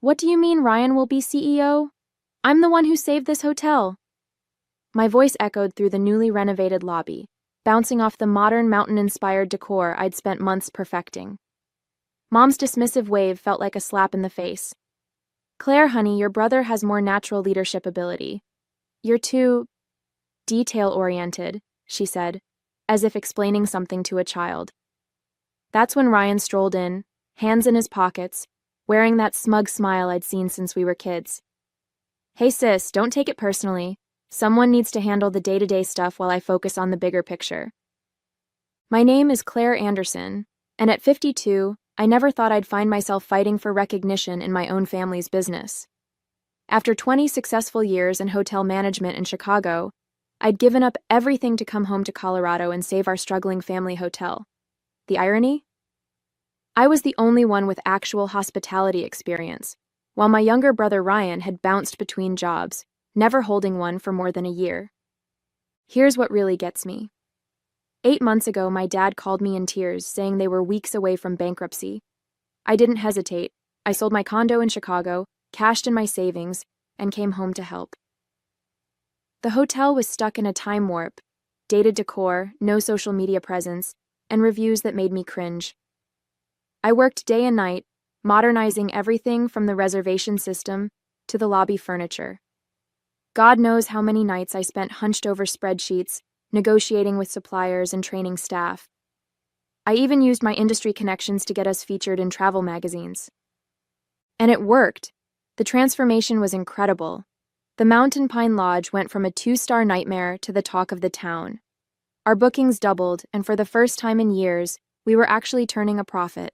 What do you mean Ryan will be CEO? I'm the one who saved this hotel. My voice echoed through the newly renovated lobby, bouncing off the modern mountain-inspired decor I'd spent months perfecting. Mom's dismissive wave felt like a slap in the face. Claire, honey, your brother has more natural leadership ability. You're too detail-oriented, she said, as if explaining something to a child. That's when Ryan strolled in, hands in his pockets, wearing that smug smile I'd seen since we were kids. Hey sis, don't take it personally. Someone needs to handle the day-to-day stuff while I focus on the bigger picture. My name is Claire Anderson, and at 52, I never thought I'd find myself fighting for recognition in my own family's business. After 20 successful years in hotel management in Chicago, I'd given up everything to come home to Colorado and save our struggling family hotel. The irony? I was the only one with actual hospitality experience, while my younger brother Ryan had bounced between jobs, never holding one for more than a year. Here's what really gets me. 8 months ago, my dad called me in tears, saying they were weeks away from bankruptcy. I didn't hesitate. I sold my condo in Chicago, cashed in my savings, and came home to help. The hotel was stuck in a time warp, dated decor, no social media presence, and reviews that made me cringe. I worked day and night, modernizing everything from the reservation system to the lobby furniture. God knows how many nights I spent hunched over spreadsheets, negotiating with suppliers and training staff. I even used my industry connections to get us featured in travel magazines. And it worked. The transformation was incredible. The Mountain Pine Lodge went from a 2-star nightmare to the talk of the town. Our bookings doubled, and for the first time in years, we were actually turning a profit.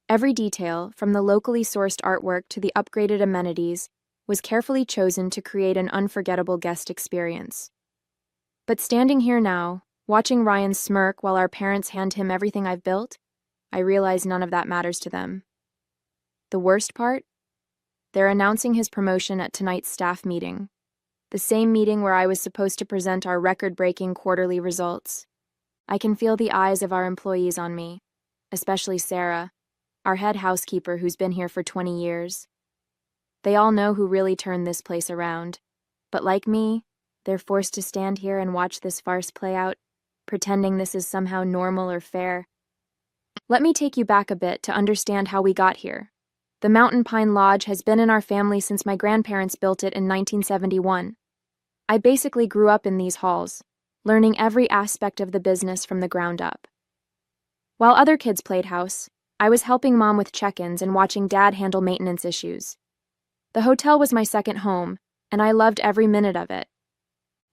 Every detail, from the locally sourced artwork to the upgraded amenities, was carefully chosen to create an unforgettable guest experience. But standing here now, watching Ryan smirk while our parents hand him everything I've built, I realize none of that matters to them. The worst part? They're announcing his promotion at tonight's staff meeting, the same meeting where I was supposed to present our record-breaking quarterly results. I can feel the eyes of our employees on me, especially Sarah, our head housekeeper who's been here for 20 years. They all know who really turned this place around, but like me, they're forced to stand here and watch this farce play out, pretending this is somehow normal or fair. Let me take you back a bit to understand how we got here. The Mountain Pine Lodge has been in our family since my grandparents built it in 1971. I basically grew up in these halls, learning every aspect of the business from the ground up. While other kids played house, I was helping Mom with check-ins and watching Dad handle maintenance issues. The hotel was my second home, and I loved every minute of it.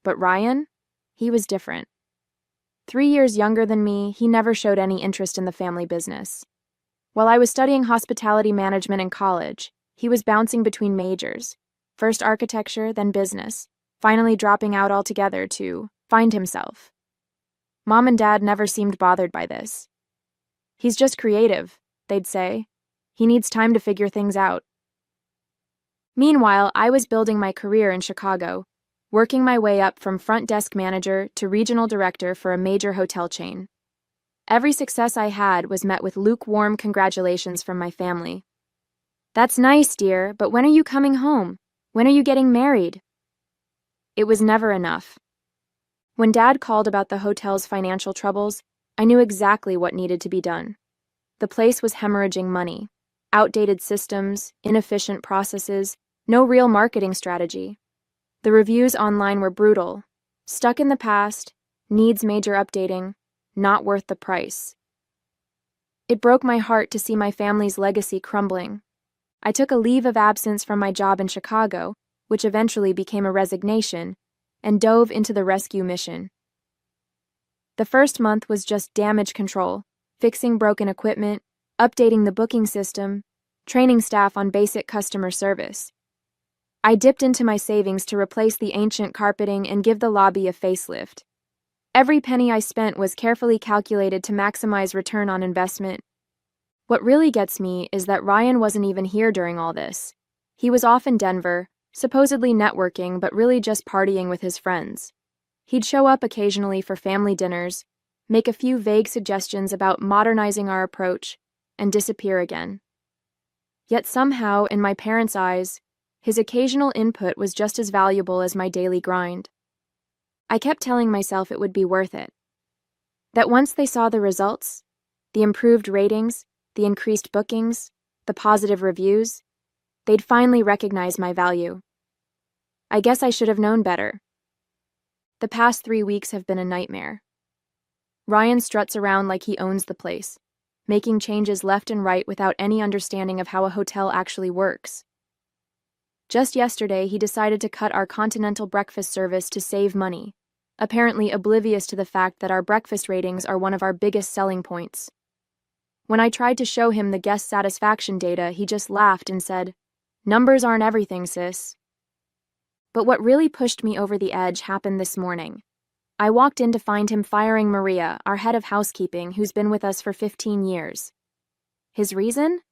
But Ryan? He was different. 3 years younger than me, he never showed any interest in the family business. While I was studying hospitality management in college, he was bouncing between majors, first architecture, then business, finally dropping out altogether to find himself. Mom and Dad never seemed bothered by this. He's just creative, they'd say. He needs time to figure things out. Meanwhile, I was building my career in Chicago, working my way up from front desk manager to regional director for a major hotel chain. Every success I had was met with lukewarm congratulations from my family. That's nice, dear, but when are you coming home? When are you getting married? It was never enough. When Dad called about the hotel's financial troubles, I knew exactly what needed to be done. The place was hemorrhaging money, outdated systems, inefficient processes, no real marketing strategy. The reviews online were brutal. Stuck in the past, needs major updating, not worth the price. It broke my heart to see my family's legacy crumbling. I took a leave of absence from my job in Chicago, which eventually became a resignation, and dove into the rescue mission. The first month was just damage control, fixing broken equipment, updating the booking system, training staff on basic customer service. I dipped into my savings to replace the ancient carpeting and give the lobby a facelift. Every penny I spent was carefully calculated to maximize return on investment. What really gets me is that Ryan wasn't even here during all this. He was off in Denver, supposedly networking but really just partying with his friends. He'd show up occasionally for family dinners, make a few vague suggestions about modernizing our approach, and disappear again. Yet somehow, in my parents' eyes, his occasional input was just as valuable as my daily grind. I kept telling myself it would be worth it. That once they saw the results, the improved ratings, the increased bookings, the positive reviews, they'd finally recognize my value. I guess I should have known better. The past 3 weeks have been a nightmare. Ryan struts around like he owns the place, making changes left and right without any understanding of how a hotel actually works. Just yesterday, he decided to cut our continental breakfast service to save money, apparently oblivious to the fact that our breakfast ratings are one of our biggest selling points. When I tried to show him the guest satisfaction data, he just laughed and said, "Numbers aren't everything, sis." But what really pushed me over the edge happened this morning. I walked in to find him firing Maria, our head of housekeeping, who's been with us for 15 years. His reason?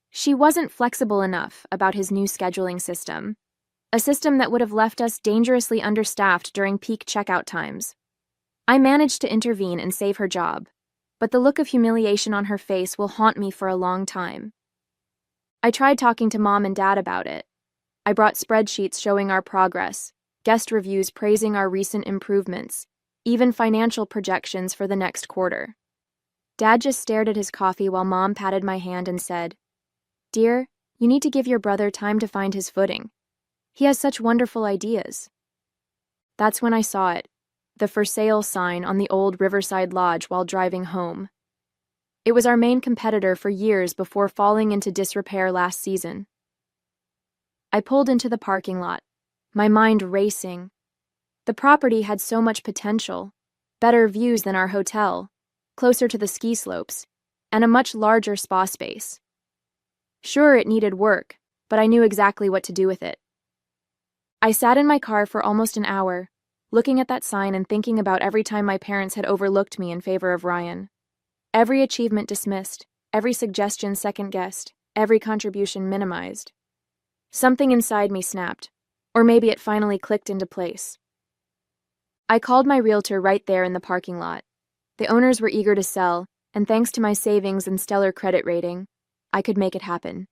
She wasn't flexible enough about his new scheduling system, a system that would have left us dangerously understaffed during peak checkout times. I managed to intervene and save her job, but the look of humiliation on her face will haunt me for a long time. I tried talking to Mom and Dad about it. I brought spreadsheets showing our progress, guest reviews praising our recent improvements, even financial projections for the next quarter. Dad just stared at his coffee while Mom patted my hand and said, "Dear, you need to give your brother time to find his footing. He has such wonderful ideas." That's when I saw it, the for sale sign on the old Riverside Lodge while driving home. It was our main competitor for years before falling into disrepair last season. I pulled into the parking lot, my mind racing. The property had so much potential, better views than our hotel, closer to the ski slopes, and a much larger spa space. Sure, it needed work, but I knew exactly what to do with it. I sat in my car for almost an hour, looking at that sign and thinking about every time my parents had overlooked me in favor of Ryan. Every achievement dismissed, every suggestion second-guessed, every contribution minimized. Something inside me snapped, or maybe it finally clicked into place. I called my realtor right there in the parking lot. The owners were eager to sell, and thanks to my savings and stellar credit rating, I could make it happen.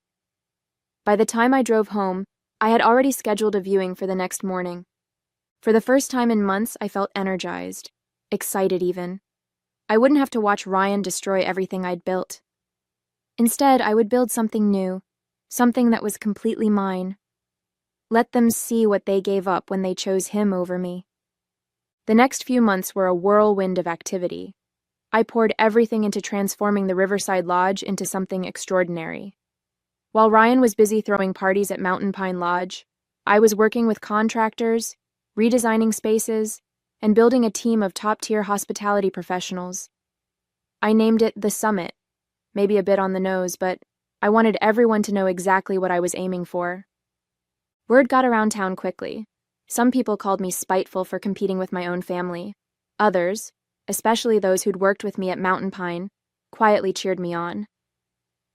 By the time I drove home, I had already scheduled a viewing for the next morning. For the first time in months, I felt energized, excited even. I wouldn't have to watch Ryan destroy everything I'd built. Instead, I would build something new, something that was completely mine. Let them see what they gave up when they chose him over me. The next few months were a whirlwind of activity. I poured everything into transforming the Riverside Lodge into something extraordinary. While Ryan was busy throwing parties at Mountain Pine Lodge, I was working with contractors, redesigning spaces, and building a team of top-tier hospitality professionals. I named it The Summit, maybe a bit on the nose, but I wanted everyone to know exactly what I was aiming for. Word got around town quickly. Some people called me spiteful for competing with my own family. Others, especially those who'd worked with me at Mountain Pine, quietly cheered me on.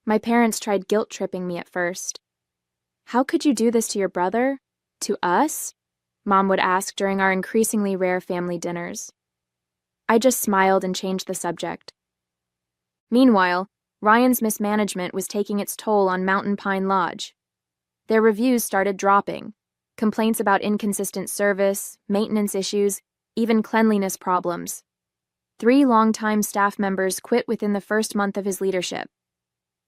My parents tried guilt-tripping me at first. "How could you do this to your brother? To us?" Mom would ask during our increasingly rare family dinners. I just smiled and changed the subject. Meanwhile, Ryan's mismanagement was taking its toll on Mountain Pine Lodge. Their reviews started dropping. Complaints about inconsistent service, maintenance issues, even cleanliness problems. 3 longtime staff members quit within the first month of his leadership.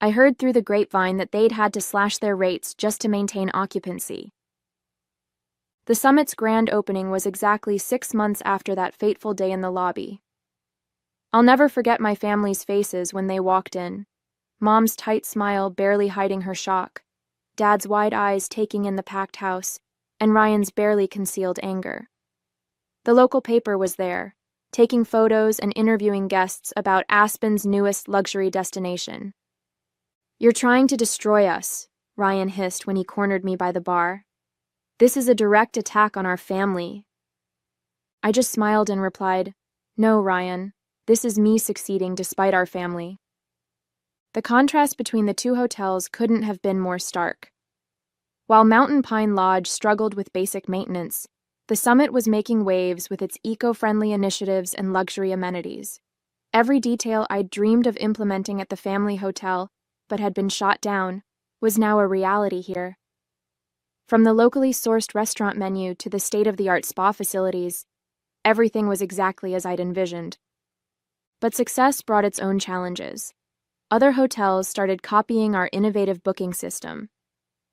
I heard through the grapevine that they'd had to slash their rates just to maintain occupancy. The Summit's grand opening was exactly 6 months after that fateful day in the lobby. I'll never forget my family's faces when they walked in. Mom's tight smile barely hiding her shock, Dad's wide eyes taking in the packed house, and Ryan's barely concealed anger. The local paper was there, taking photos and interviewing guests about Aspen's newest luxury destination. "You're trying to destroy us," Ryan hissed when he cornered me by the bar. "This is a direct attack on our family." I just smiled and replied, "No, Ryan, this is me succeeding despite our family." The contrast between the 2 hotels couldn't have been more stark. While Mountain Pine Lodge struggled with basic maintenance, the Summit was making waves with its eco-friendly initiatives and luxury amenities. Every detail I'd dreamed of implementing at the family hotel, but had been shot down, was now a reality here. From the locally sourced restaurant menu to the state-of-the-art spa facilities, everything was exactly as I'd envisioned. But success brought its own challenges. Other hotels started copying our innovative booking system.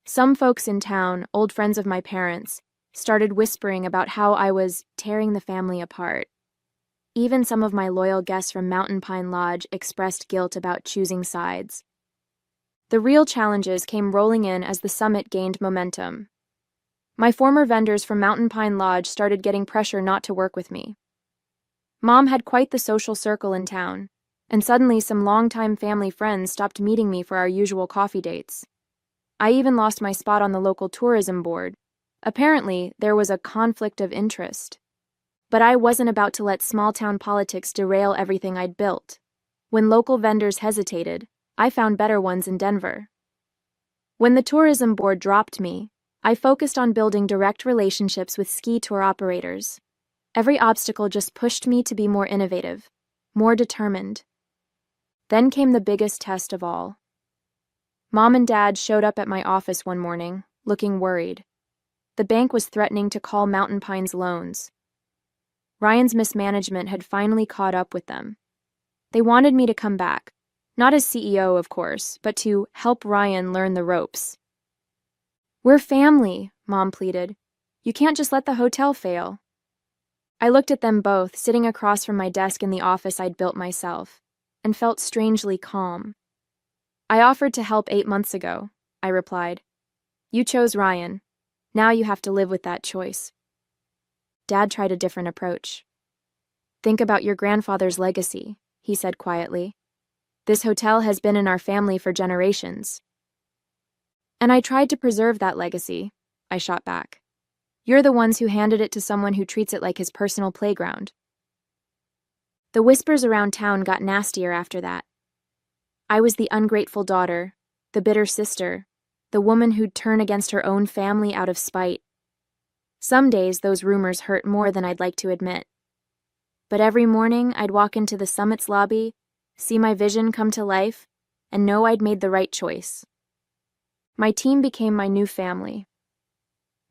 Some folks in town, old friends of my parents, started whispering about how I was tearing the family apart. Even some of my loyal guests from Mountain Pine Lodge expressed guilt about choosing sides. The real challenges came rolling in as the summit gained momentum. My former vendors from Mountain Pine Lodge started getting pressure not to work with me. Mom had quite the social circle in town, and suddenly some longtime family friends stopped meeting me for our usual coffee dates. I even lost my spot on the local tourism board. Apparently, there was a conflict of interest. But I wasn't about to let small-town politics derail everything I'd built. When local vendors hesitated, I found better ones in Denver. When the tourism board dropped me, I focused on building direct relationships with ski tour operators. Every obstacle just pushed me to be more innovative, more determined. Then came the biggest test of all. Mom and Dad showed up at my office one morning, looking worried. The bank was threatening to call Mountain Pine's loans. Ryan's mismanagement had finally caught up with them. They wanted me to come back, not as CEO, of course, but to help Ryan learn the ropes. "We're family," Mom pleaded. "You can't just let the hotel fail." I looked at them both, sitting across from my desk in the office I'd built myself, and felt strangely calm. "I offered to help 8 months ago," I replied. "You chose Ryan. Now you have to live with that choice." Dad tried a different approach. "Think about your grandfather's legacy," he said quietly. "This hotel has been in our family for generations." "And I tried to preserve that legacy," I shot back. "You're the ones who handed it to someone who treats it like his personal playground." The whispers around town got nastier after that. I was the ungrateful daughter, the bitter sister, the woman who'd turn against her own family out of spite. Some days those rumors hurt more than I'd like to admit. But every morning I'd walk into the summit's lobby, see my vision come to life, and know I'd made the right choice. My team became my new family.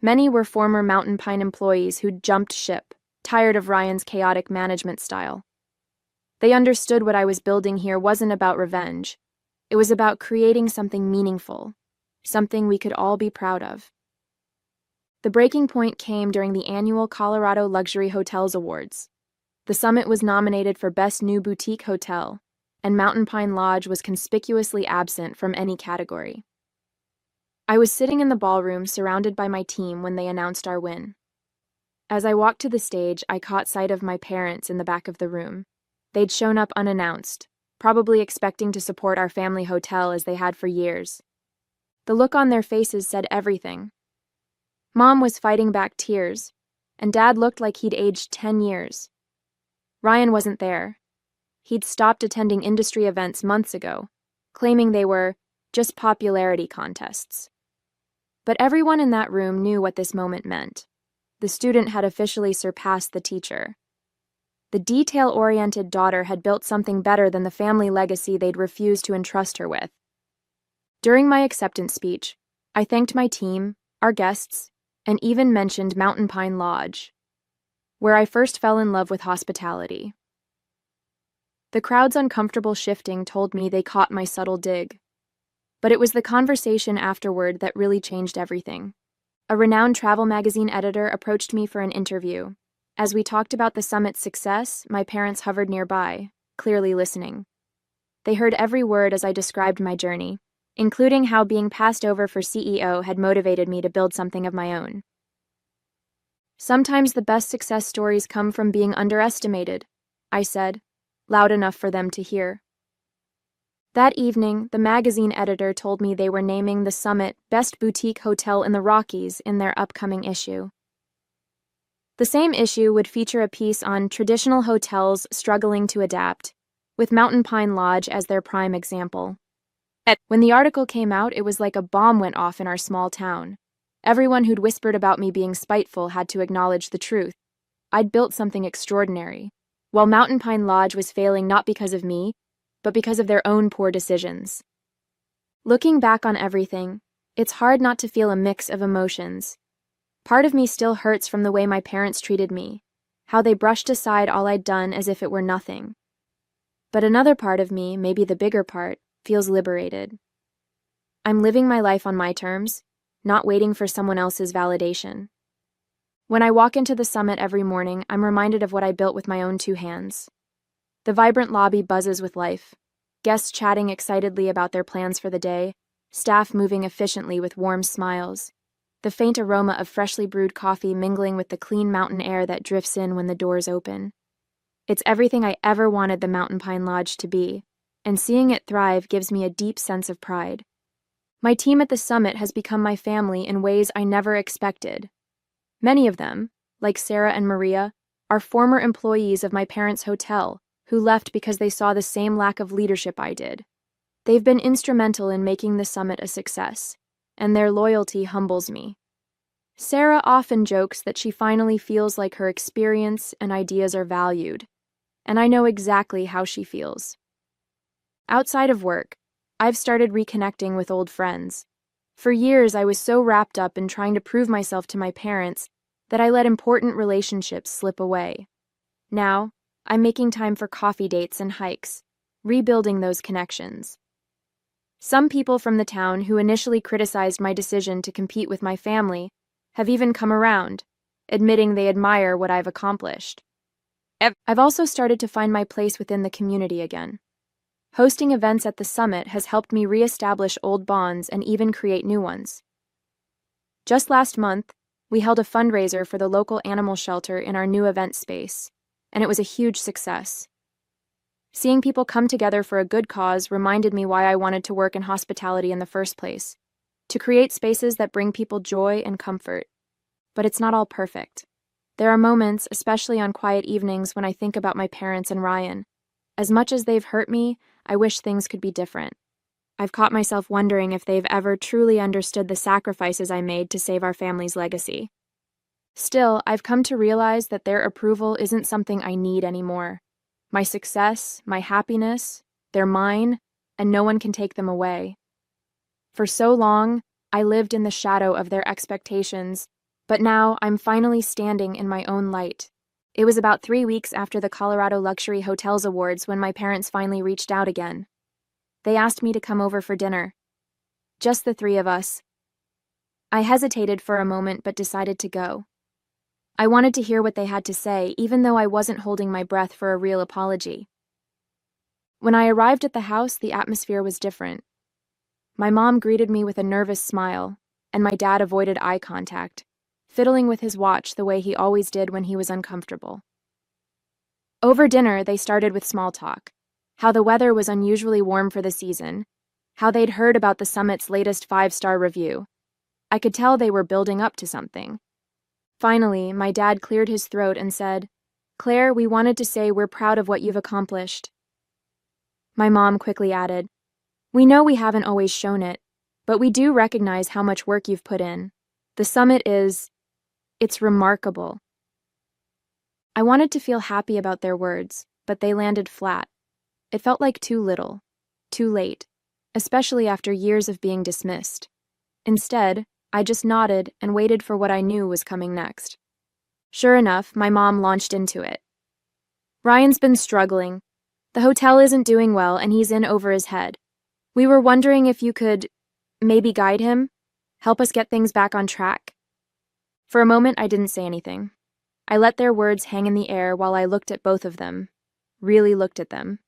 Many were former Mountain Pine employees who'd jumped ship, tired of Ryan's chaotic management style. They understood what I was building here wasn't about revenge. It was about creating something meaningful, something we could all be proud of. The breaking point came during the annual Colorado Luxury Hotels Awards. The summit was nominated for Best New Boutique Hotel, and Mountain Pine Lodge was conspicuously absent from any category. I was sitting in the ballroom surrounded by my team when they announced our win. As I walked to the stage, I caught sight of my parents in the back of the room. They'd shown up unannounced, probably expecting to support our family hotel as they had for years. The look on their faces said everything. Mom was fighting back tears, and Dad looked like he'd aged 10 years. Ryan wasn't there. He'd stopped attending industry events months ago, claiming they were just popularity contests. But everyone in that room knew what this moment meant. The student had officially surpassed the teacher. The detail-oriented daughter had built something better than the family legacy they'd refused to entrust her with. During my acceptance speech, I thanked my team, our guests, and even mentioned Mountain Pine Lodge, where I first fell in love with hospitality. The crowd's uncomfortable shifting told me they caught my subtle dig. But it was the conversation afterward that really changed everything. A renowned travel magazine editor approached me for an interview. As we talked about the summit's success, my parents hovered nearby, clearly listening. They heard every word as I described my journey, including how being passed over for CEO had motivated me to build something of my own. "Sometimes the best success stories come from being underestimated," I said, loud enough for them to hear. That evening, the magazine editor told me they were naming the summit Best Boutique Hotel in the Rockies in their upcoming issue. The same issue would feature a piece on traditional hotels struggling to adapt, with Mountain Pine Lodge as their prime example. When the article came out, it was like a bomb went off in our small town. Everyone who'd whispered about me being spiteful had to acknowledge the truth. I'd built something extraordinary, while Mountain Pine Lodge was failing not because of me, but because of their own poor decisions. Looking back on everything, it's hard not to feel a mix of emotions. Part of me still hurts from the way my parents treated me, how they brushed aside all I'd done as if it were nothing. But another part of me, maybe the bigger part, feels liberated. I'm living my life on my terms, not waiting for someone else's validation. When I walk into the summit every morning, I'm reminded of what I built with my own 2 hands. The vibrant lobby buzzes with life, guests chatting excitedly about their plans for the day, staff moving efficiently with warm smiles, the faint aroma of freshly brewed coffee mingling with the clean mountain air that drifts in when the doors open. It's everything I ever wanted the Mountain Pine Lodge to be, and seeing it thrive gives me a deep sense of pride. My team at the summit has become my family in ways I never expected. Many of them, like Sarah and Maria, are former employees of my parents' hotel who left because they saw the same lack of leadership I did. They've been instrumental in making the summit a success, and their loyalty humbles me. Sarah often jokes that she finally feels like her experience and ideas are valued, and I know exactly how she feels. Outside of work, I've started reconnecting with old friends. For years, I was so wrapped up in trying to prove myself to my parents that I let important relationships slip away. Now, I'm making time for coffee dates and hikes, rebuilding those connections. Some people from the town who initially criticized my decision to compete with my family have even come around, admitting they admire what I've accomplished. I've also started to find my place within the community again. Hosting events at the summit has helped me reestablish old bonds and even create new ones. Just last month, we held a fundraiser for the local animal shelter in our new event space, and it was a huge success. Seeing people come together for a good cause reminded me why I wanted to work in hospitality in the first place, to create spaces that bring people joy and comfort. But it's not all perfect. There are moments, especially on quiet evenings, when I think about my parents and Ryan. As much as they've hurt me, I wish things could be different. I've caught myself wondering if they've ever truly understood the sacrifices I made to save our family's legacy. Still, I've come to realize that their approval isn't something I need anymore. My success, my happiness, they're mine, and no one can take them away. For so long, I lived in the shadow of their expectations, but now I'm finally standing in my own light. It was about 3 weeks after the Colorado Luxury Hotels Awards when my parents finally reached out again. They asked me to come over for dinner. Just the 3 of us. I hesitated for a moment but decided to go. I wanted to hear what they had to say, even though I wasn't holding my breath for a real apology. When I arrived at the house, the atmosphere was different. My mom greeted me with a nervous smile, and my dad avoided eye contact, fiddling with his watch the way he always did when he was uncomfortable. Over dinner, they started with small talk, how the weather was unusually warm for the season, how they'd heard about the summit's latest 5-star review. I could tell they were building up to something. Finally, my dad cleared his throat and said, "Claire, we wanted to say we're proud of what you've accomplished." My mom quickly added, "We know we haven't always shown it, but we do recognize how much work you've put in. The summit it's remarkable." I wanted to feel happy about their words, but they landed flat. It felt like too little, too late, especially after years of being dismissed. Instead, I just nodded and waited for what I knew was coming next. Sure enough, my mom launched into it. "Ryan's been struggling. The hotel isn't doing well and he's in over his head. We were wondering if you could maybe guide him, help us get things back on track." For a moment, I didn't say anything. I let their words hang in the air while I looked at both of them, really looked at them.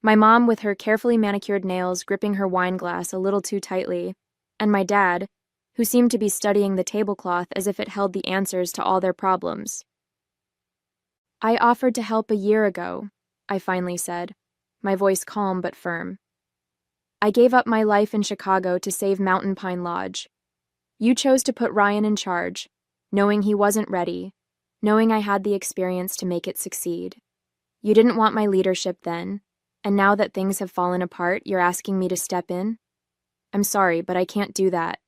My mom with her carefully manicured nails gripping her wine glass a little too tightly, and my dad, who seemed to be studying the tablecloth as if it held the answers to all their problems. "I offered to help a year ago," I finally said, my voice calm but firm. "I gave up my life in Chicago to save Mountain Pine Lodge. You chose to put Ryan in charge, knowing he wasn't ready, knowing I had the experience to make it succeed. You didn't want my leadership then, and now that things have fallen apart, you're asking me to step in? I'm sorry, but I can't do that."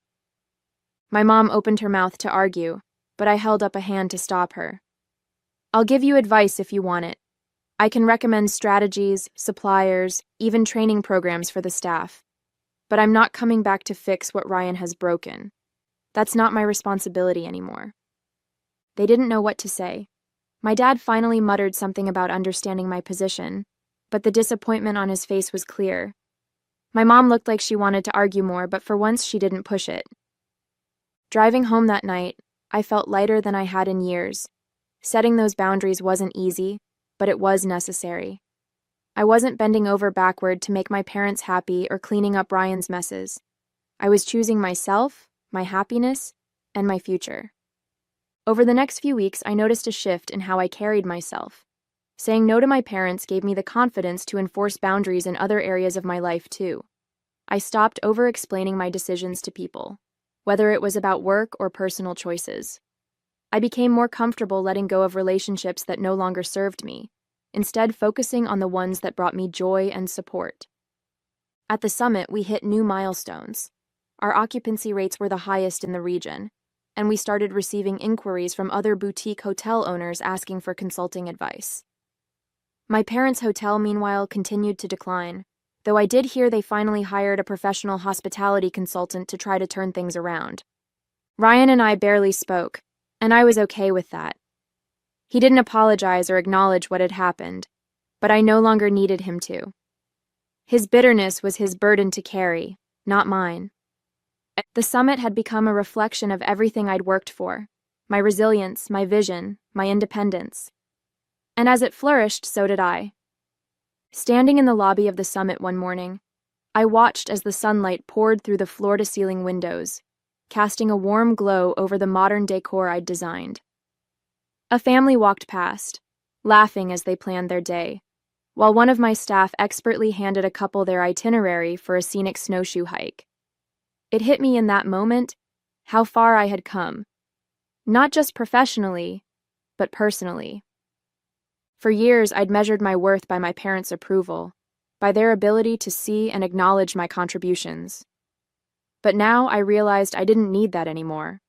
My mom opened her mouth to argue, but I held up a hand to stop her. "I'll give you advice if you want it. I can recommend strategies, suppliers, even training programs for the staff. but I'm not coming back to fix what Ryan has broken. That's not my responsibility anymore. They didn't know what to say. My dad finally muttered something about understanding my position, but the disappointment on his face was clear. My mom looked like she wanted to argue more, but for once she didn't push it. Driving home that night, I felt lighter than I had in years. Setting those boundaries wasn't easy, but it was necessary. I wasn't bending over backward to make my parents happy or cleaning up Ryan's messes. I was choosing myself, my happiness, and my future. Over the next few weeks, I noticed a shift in how I carried myself. Saying no to my parents gave me the confidence to enforce boundaries in other areas of my life, too. I stopped over-explaining my decisions to people, whether it was about work or personal choices. I became more comfortable letting go of relationships that no longer served me, instead focusing on the ones that brought me joy and support. At the summit, we hit new milestones. Our occupancy rates were the highest in the region, and we started receiving inquiries from other boutique hotel owners asking for consulting advice. My parents' hotel, meanwhile, continued to decline, though I did hear they finally hired a professional hospitality consultant to try to turn things around. Ryan and I barely spoke, and I was okay with that. He didn't apologize or acknowledge what had happened, but I no longer needed him to. His bitterness was his burden to carry, not mine. The summit had become a reflection of everything I'd worked for: my resilience, my vision, my independence. And as it flourished, so did I. Standing in the lobby of the summit one morning, I watched as the sunlight poured through the floor-to-ceiling windows, casting a warm glow over the modern decor I'd designed. A family walked past, laughing as they planned their day, while one of my staff expertly handed a couple their itinerary for a scenic snowshoe hike. It hit me in that moment how far I had come, not just professionally, but personally. For years, I'd measured my worth by my parents' approval, by their ability to see and acknowledge my contributions. But now I realized I didn't need that anymore.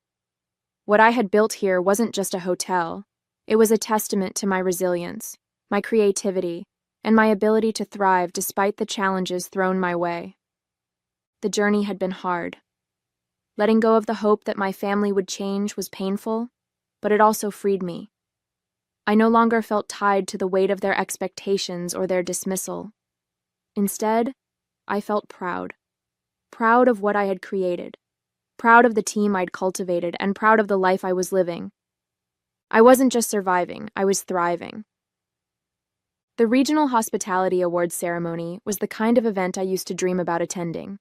What I had built here wasn't just a hotel. It was a testament to my resilience, my creativity, and my ability to thrive despite the challenges thrown my way. The journey had been hard. Letting go of the hope that my family would change was painful, but it also freed me. I no longer felt tied to the weight of their expectations or their dismissal. Instead, I felt proud. Proud of what I had created. Proud of the team I'd cultivated, and proud of the life I was living. I wasn't just surviving, I was thriving. The Regional Hospitality Awards ceremony was the kind of event I used to dream about attending.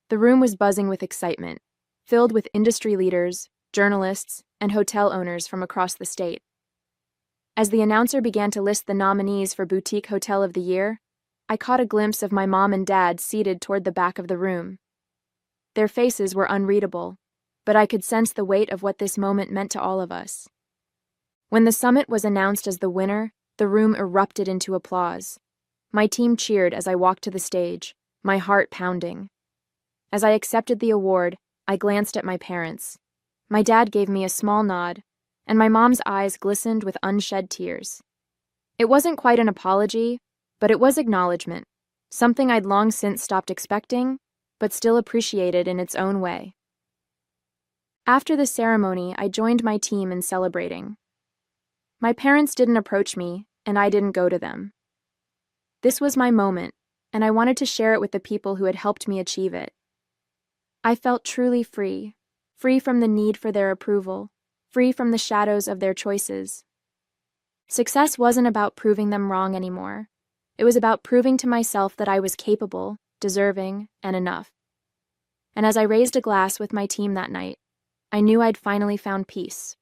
The room was buzzing with excitement, filled with industry leaders, journalists, and hotel owners from across the state. As the announcer began to list the nominees for Boutique Hotel of the Year, I caught a glimpse of my mom and dad seated toward the back of the room. Their faces were unreadable, but I could sense the weight of what this moment meant to all of us. When the summit was announced as the winner, the room erupted into applause. My team cheered as I walked to the stage, my heart pounding. As I accepted the award, I glanced at my parents. My dad gave me a small nod, and my mom's eyes glistened with unshed tears. It wasn't quite an apology, but it was acknowledgement, something I'd long since stopped expecting, but still appreciated in its own way. After the ceremony, I joined my team in celebrating. My parents didn't approach me, and I didn't go to them. This was my moment, and I wanted to share it with the people who had helped me achieve it. I felt truly free, free from the need for their approval, free from the shadows of their choices. Success wasn't about proving them wrong anymore. It was about proving to myself that I was capable, deserving, and enough. And as I raised a glass with my team that night, I knew I'd finally found peace.